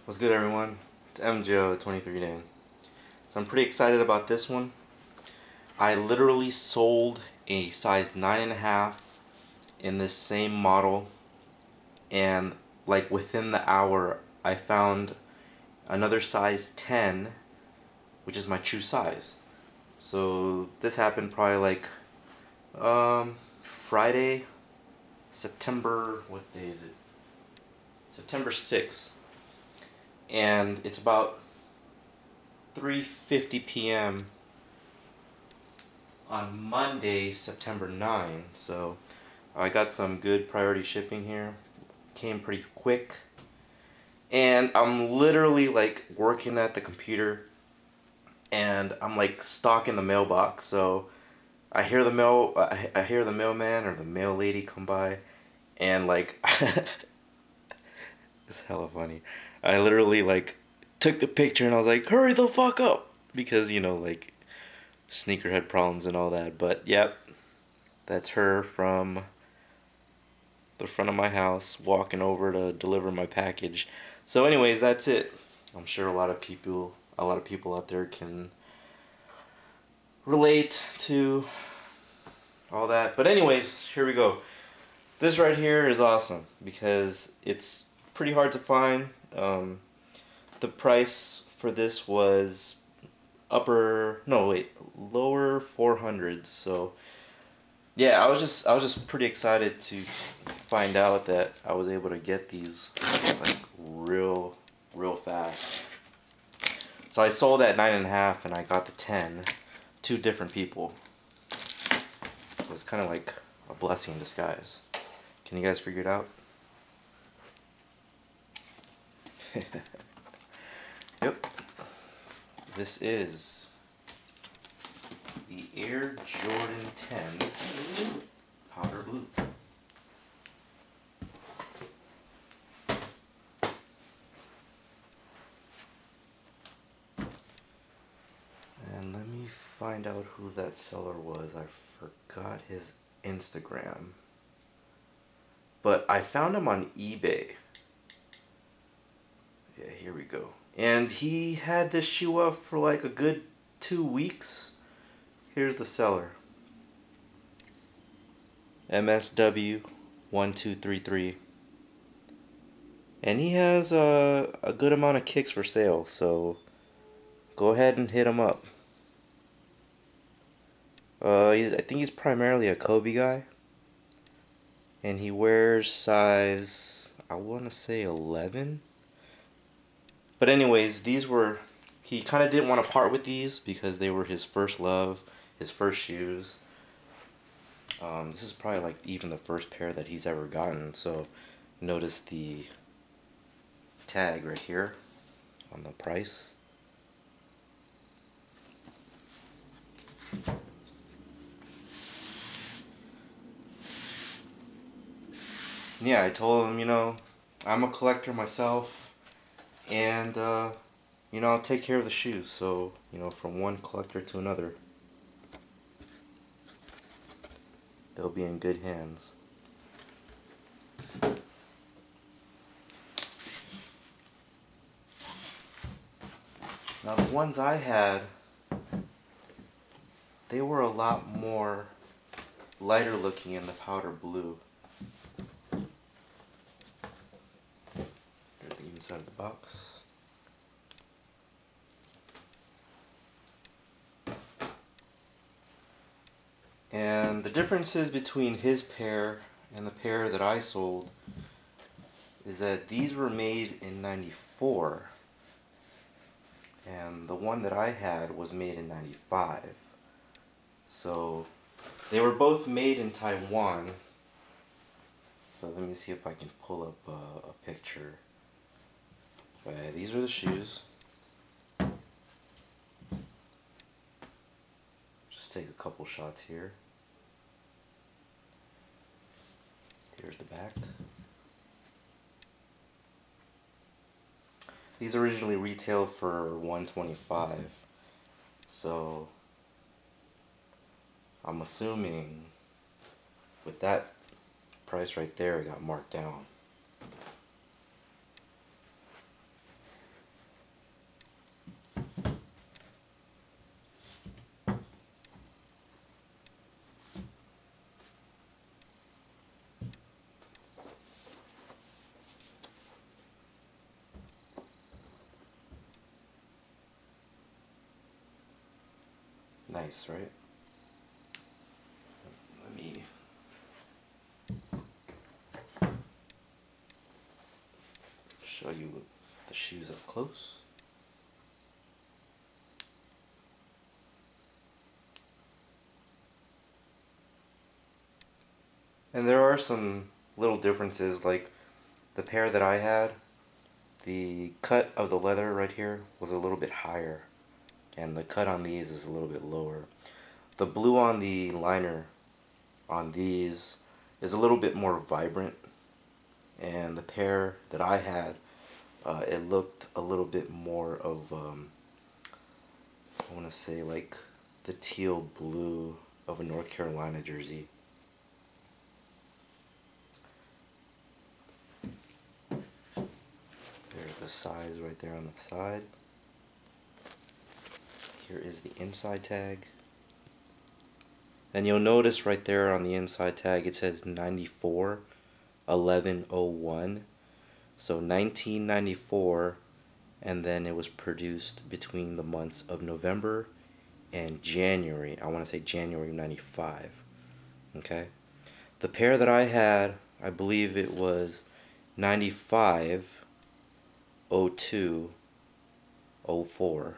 What's good, everyone? It's MJO23Dan. So I'm pretty excited about this one. I literally sold a size 9.5 in this same model, and like within the hour I found another size 10, which is my true size. So this happened probably like Friday, September, what day is it? September 6th. And it's about 3:50 p.m. on Monday, September 9. So I got some good priority shipping here. Came pretty quick. And I'm literally like working at the computer and I'm like stalking the mailbox. So I hear I hear the mailman or the mail lady come by, and like it's hella funny. I literally like took the picture and I was like, hurry the fuck up, because like sneakerhead problems and all that. But yep, that's her from the front of my house walking over to deliver my package. So anyways, that's it. I'm sure a lot of people out there can relate to all that. But anyways, here we go. This right here is awesome because it's pretty hard to find. The price for this was lower 400s. So yeah, I was just pretty excited to find out that I was able to get these like real fast. So I sold at 9.5 and I got the 10. Two different people. So it's kind of like a blessing in disguise. Can you guys figure it out? Yep. This is the Air Jordan 10 powder blue. And let me find out who that seller was. I forgot his Instagram. But I found him on eBay. Yeah, here we go. And he had this shoe up for like a good 2 weeks. Here's the seller. MSW1233. And he has a good amount of kicks for sale, so go ahead and hit him up. I think he's primarily a Kobe guy. And he wears size, I want to say 11. But anyways, he kind of didn't want to part with these because they were his first love, his first shoes. This is probably like even the first pair that he's ever gotten. So notice the tag right here on the price. Yeah, I told him, I'm a collector myself, and I'll take care of the shoes. So, from one collector to another, they'll be in good hands. Now, the ones I had, they were a lot more lighter looking in the powder blue. Here's the inside of the box. And the differences between his pair and the pair that I sold is that these were made in '94 and the one that I had was made in '95. So they were both made in Taiwan. So let me see if I can pull up a picture. These are the shoes. Just take a couple shots here. Here's the back. These originally retailed for $125, so I'm assuming with that price right there, it got marked down. Nice, right? Let me show you the shoes up close. And there are some little differences, like the pair that I had, the cut of the leather right here was a little bit higher, and the cut on these is a little bit lower. The blue on the liner on these is a little bit more vibrant, and the pair that I had, it looked a little bit more of, I want to say like the teal blue of a North Carolina jersey. There's the size right there on the side. Here is the inside tag. And you'll notice right there on the inside tag it says 94/11/01. So 1994, and then it was produced between the months of November and January. I want to say January '95. Okay? The pair that I had, I believe it was 95/02/04.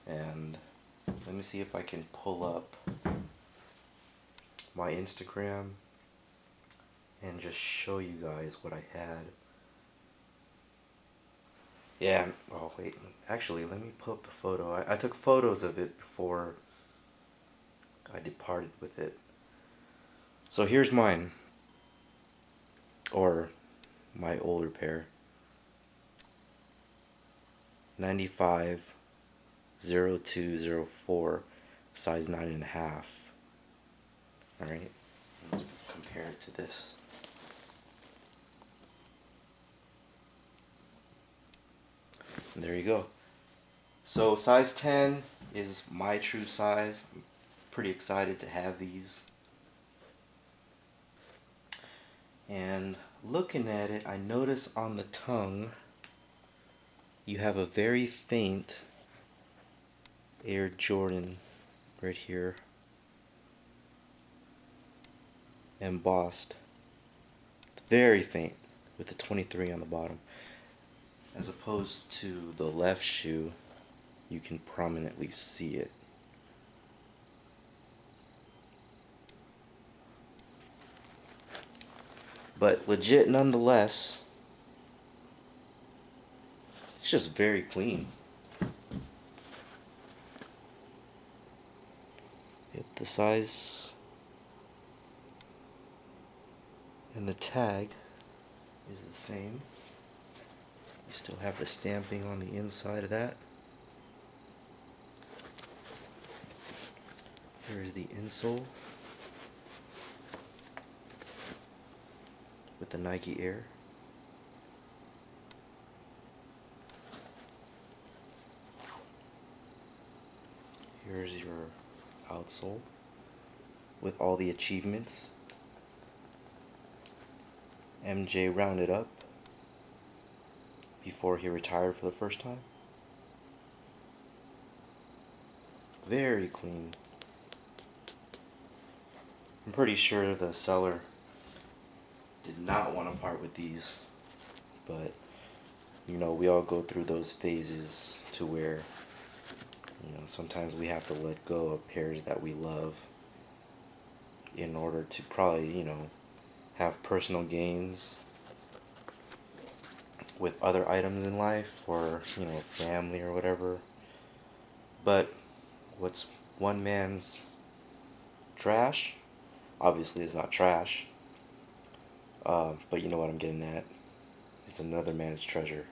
And let me see if I can pull up my Instagram and just show you guys what I had. Yeah, oh wait, actually let me pull up the photo. I took photos of it before I departed with it. So here's mine, or my older pair. 95/02/04, size 9.5. Alright, let's compare it to this. And there you go. So size 10 is my true size. I'm pretty excited to have these. And looking at it, I notice on the tongue you have a very faint Air Jordan right here, embossed. It's very faint with the 23 on the bottom. As opposed to the left shoe, you can prominently see it. But legit nonetheless, it's just very clean. Yep, the size and the tag is the same. You still have the stamping on the inside of that. Here is the insole with the Nike Air. Here's your outsole with all the achievements. MJ rounded up before he retired for the first time. Very clean. I'm pretty sure the seller did not want to part with these, but you know, we all go through those phases to where, you know, sometimes we have to let go of pairs that we love in order to probably, you know, have personal gains with other items in life, or, you know, family or whatever. But what's one man's trash obviously is not trash, but you know what I'm getting at. It's another man's treasure.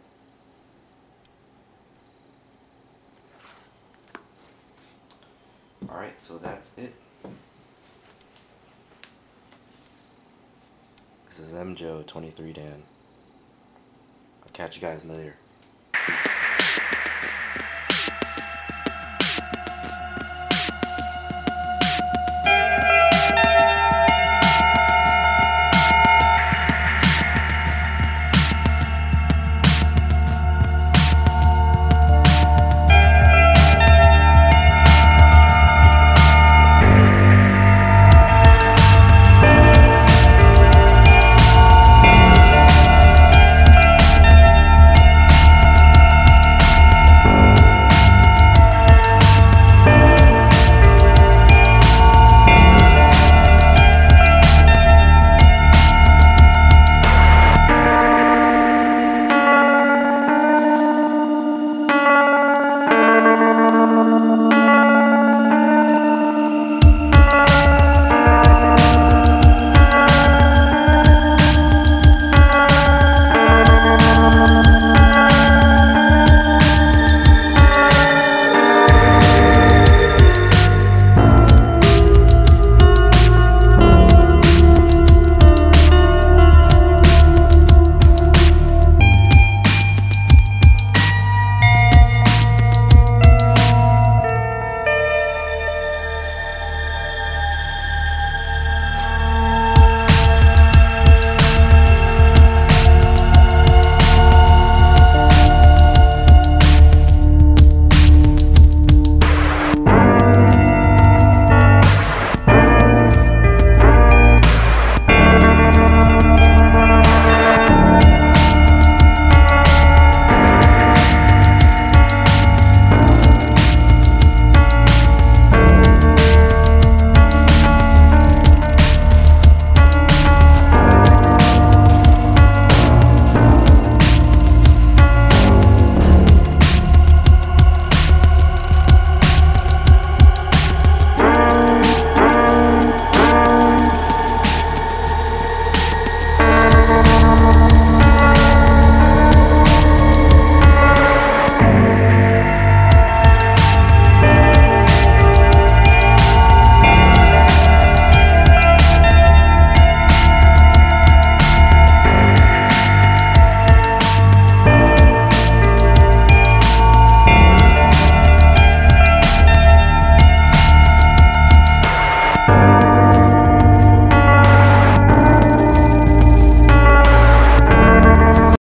Alright, so that's it. This is MJO 23 Dan. I'll catch you guys later.